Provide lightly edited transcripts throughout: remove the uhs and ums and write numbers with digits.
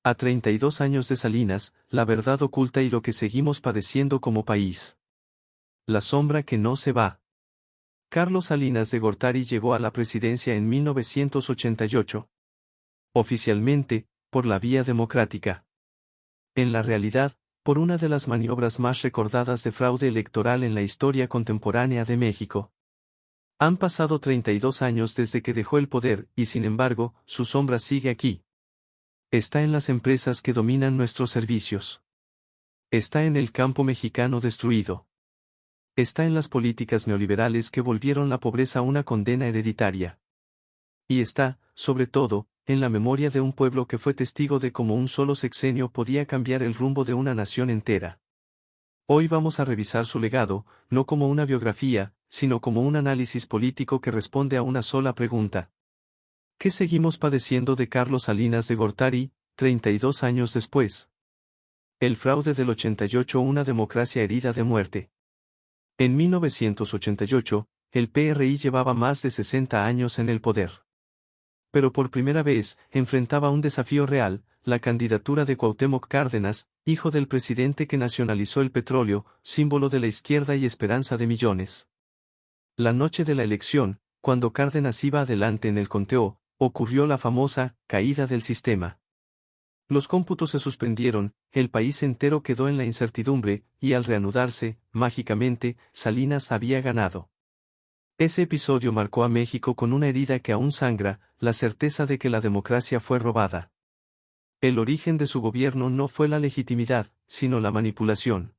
A 32 años de Salinas, la verdad oculta y lo que seguimos padeciendo como país. La sombra que no se va. Carlos Salinas de Gortari llegó a la presidencia en 1988. Oficialmente, por la vía democrática. En la realidad, por una de las maniobras más recordadas de fraude electoral en la historia contemporánea de México. Han pasado 32 años desde que dejó el poder, y sin embargo, su sombra sigue aquí. Está en las empresas que dominan nuestros servicios. Está en el campo mexicano destruido. Está en las políticas neoliberales que volvieron la pobreza una condena hereditaria. Y está, sobre todo, en la memoria de un pueblo que fue testigo de cómo un solo sexenio podía cambiar el rumbo de una nación entera. Hoy vamos a revisar su legado, no como una biografía, sino como un análisis político que responde a una sola pregunta. ¿Qué seguimos padeciendo de Carlos Salinas de Gortari, 32 años después? El fraude del 88, una democracia herida de muerte. En 1988, el PRI llevaba más de 60 años en el poder. Pero por primera vez, enfrentaba un desafío real, la candidatura de Cuauhtémoc Cárdenas, hijo del presidente que nacionalizó el petróleo, símbolo de la izquierda y esperanza de millones. La noche de la elección, cuando Cárdenas iba adelante en el conteo, ocurrió la famosa caída del sistema. Los cómputos se suspendieron, el país entero quedó en la incertidumbre, y al reanudarse, mágicamente, Salinas había ganado. Ese episodio marcó a México con una herida que aún sangra, la certeza de que la democracia fue robada. El origen de su gobierno no fue la legitimidad, sino la manipulación.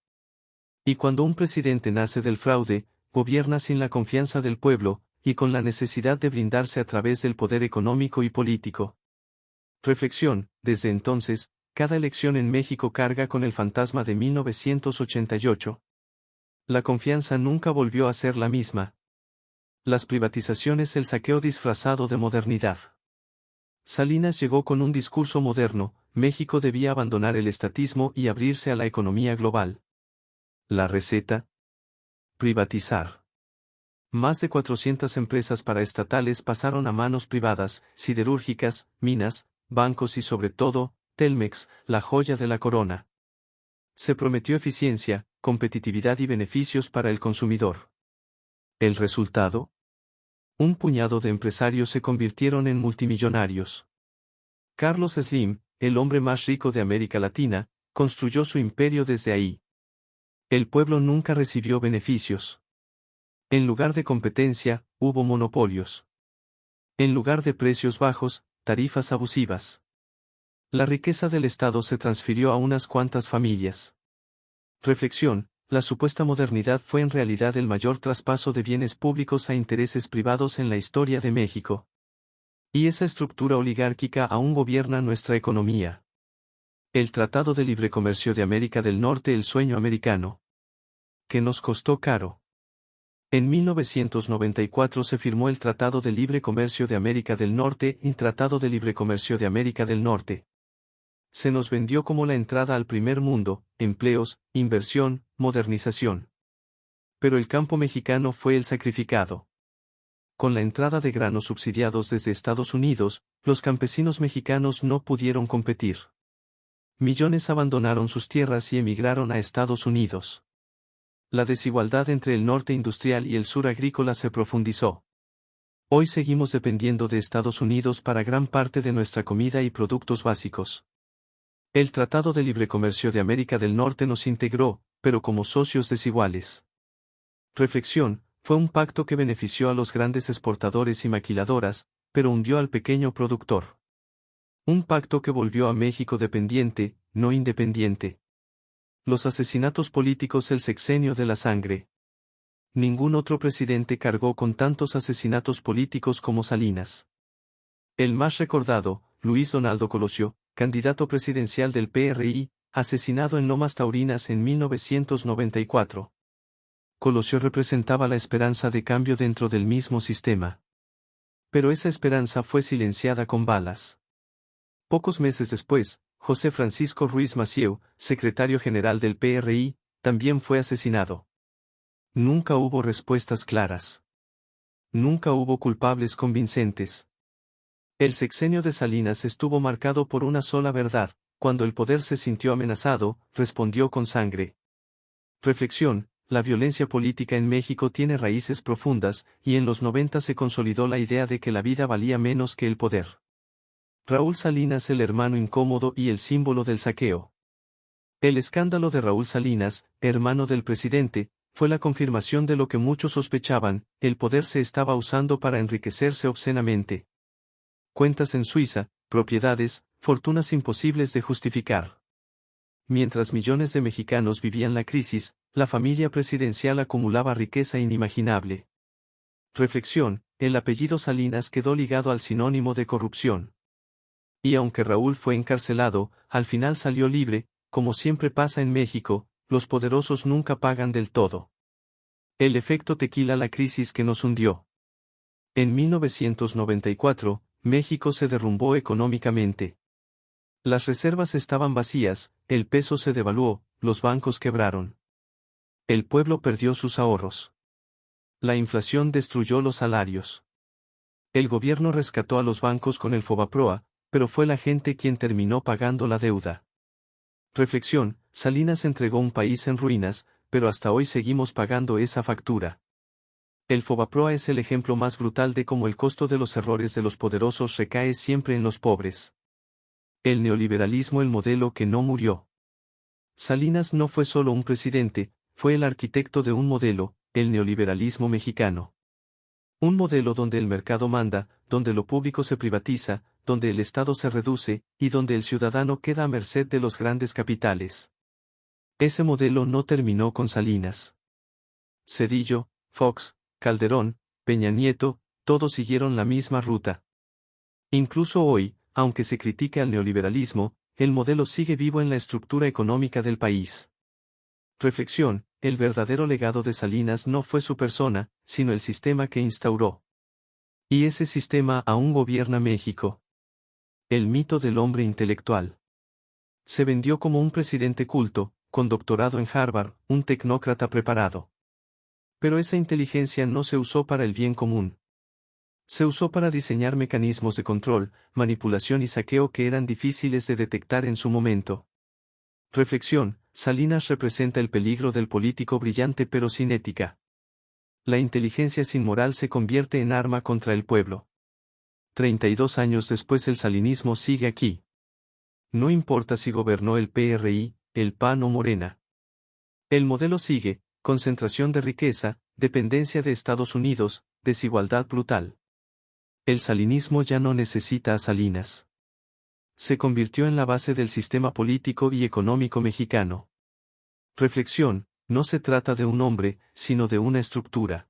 Y cuando un presidente nace del fraude, gobierna sin la confianza del pueblo, y con la necesidad de blindarse a través del poder económico y político. Reflexión: desde entonces, cada elección en México carga con el fantasma de 1988. La confianza nunca volvió a ser la misma. Las privatizaciones, el saqueo disfrazado de modernidad. Salinas llegó con un discurso moderno: México debía abandonar el estatismo y abrirse a la economía global. La receta: privatizar. Más de 400 empresas paraestatales pasaron a manos privadas, siderúrgicas, minas, bancos y sobre todo, Telmex, la joya de la corona. Se prometió eficiencia, competitividad y beneficios para el consumidor. ¿El resultado? Un puñado de empresarios se convirtieron en multimillonarios. Carlos Slim, el hombre más rico de América Latina, construyó su imperio desde ahí. El pueblo nunca recibió beneficios. En lugar de competencia, hubo monopolios. En lugar de precios bajos, tarifas abusivas. La riqueza del Estado se transfirió a unas cuantas familias. Reflexión: la supuesta modernidad fue en realidad el mayor traspaso de bienes públicos a intereses privados en la historia de México. Y esa estructura oligárquica aún gobierna nuestra economía. El Tratado de Libre Comercio de América del Norte, el sueño americano. Que nos costó caro. En 1994 se firmó el Tratado de Libre Comercio de América del Norte y Tratado de Libre Comercio de América del Norte. Se nos vendió como la entrada al primer mundo, empleos, inversión, modernización. Pero el campo mexicano fue el sacrificado. Con la entrada de granos subsidiados desde Estados Unidos, los campesinos mexicanos no pudieron competir. Millones abandonaron sus tierras y emigraron a Estados Unidos. La desigualdad entre el norte industrial y el sur agrícola se profundizó. Hoy seguimos dependiendo de Estados Unidos para gran parte de nuestra comida y productos básicos. El Tratado de Libre Comercio de América del Norte nos integró, pero como socios desiguales. Reflexión: fue un pacto que benefició a los grandes exportadores y maquiladoras, pero hundió al pequeño productor. Un pacto que volvió a México dependiente, no independiente. Los asesinatos políticos, el sexenio de la sangre. Ningún otro presidente cargó con tantos asesinatos políticos como Salinas. El más recordado, Luis Donaldo Colosio, candidato presidencial del PRI, asesinado en Lomas Taurinas en 1994. Colosio representaba la esperanza de cambio dentro del mismo sistema. Pero esa esperanza fue silenciada con balas. Pocos meses después, José Francisco Ruiz Massieu, secretario general del PRI, también fue asesinado. Nunca hubo respuestas claras. Nunca hubo culpables convincentes. El sexenio de Salinas estuvo marcado por una sola verdad: cuando el poder se sintió amenazado, respondió con sangre. Reflexión: la violencia política en México tiene raíces profundas, y en los 90 se consolidó la idea de que la vida valía menos que el poder. Raúl Salinas, el hermano incómodo y el símbolo del saqueo. El escándalo de Raúl Salinas, hermano del presidente, fue la confirmación de lo que muchos sospechaban: el poder se estaba usando para enriquecerse obscenamente. Cuentas en Suiza, propiedades, fortunas imposibles de justificar. Mientras millones de mexicanos vivían la crisis, la familia presidencial acumulaba riqueza inimaginable. Reflexión: el apellido Salinas quedó ligado al sinónimo de corrupción. Y aunque Raúl fue encarcelado, al final salió libre. Como siempre pasa en México, los poderosos nunca pagan del todo. El efecto tequila: la crisis que nos hundió. En 1994, México se derrumbó económicamente. Las reservas estaban vacías, el peso se devaluó, los bancos quebraron. El pueblo perdió sus ahorros. La inflación destruyó los salarios. El gobierno rescató a los bancos con el Fobaproa, pero fue la gente quien terminó pagando la deuda. Reflexión: Salinas entregó un país en ruinas, pero hasta hoy seguimos pagando esa factura. El Fobaproa es el ejemplo más brutal de cómo el costo de los errores de los poderosos recae siempre en los pobres. El neoliberalismo, el modelo que no murió. Salinas no fue solo un presidente, fue el arquitecto de un modelo, el neoliberalismo mexicano. Un modelo donde el mercado manda, donde lo público se privatiza, donde el Estado se reduce, y donde el ciudadano queda a merced de los grandes capitales. Ese modelo no terminó con Salinas. Zedillo, Fox, Calderón, Peña Nieto, todos siguieron la misma ruta. Incluso hoy, aunque se critique al neoliberalismo, el modelo sigue vivo en la estructura económica del país. Reflexión: el verdadero legado de Salinas no fue su persona, sino el sistema que instauró. Y ese sistema aún gobierna México. El mito del hombre intelectual. Se vendió como un presidente culto, con doctorado en Harvard, un tecnócrata preparado. Pero esa inteligencia no se usó para el bien común. Se usó para diseñar mecanismos de control, manipulación y saqueo que eran difíciles de detectar en su momento. Reflexión: Salinas representa el peligro del político brillante pero sin ética. La inteligencia sin moral se convierte en arma contra el pueblo. 32 años después el salinismo sigue aquí. No importa si gobernó el PRI, el PAN o Morena. El modelo sigue: concentración de riqueza, dependencia de Estados Unidos, desigualdad brutal. El salinismo ya no necesita a Salinas. Se convirtió en la base del sistema político y económico mexicano. Reflexión: no se trata de un hombre, sino de una estructura.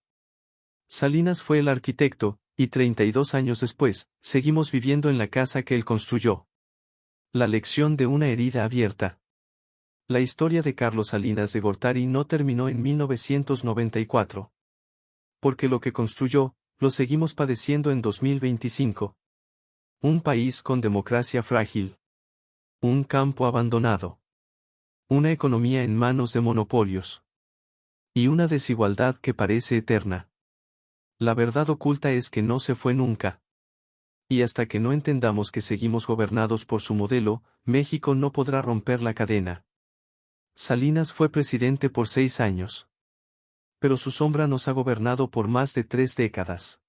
Salinas fue el arquitecto, y 32 años después, seguimos viviendo en la casa que él construyó. La lección de una herida abierta. La historia de Carlos Salinas de Gortari no terminó en 1994. Porque lo que construyó, lo seguimos padeciendo en 2025. Un país con democracia frágil. Un campo abandonado. Una economía en manos de monopolios. Y una desigualdad que parece eterna. La verdad oculta es que no se fue nunca. Y hasta que no entendamos que seguimos gobernados por su modelo, México no podrá romper la cadena. Salinas fue presidente por 6 años. Pero su sombra nos ha gobernado por más de 3 décadas.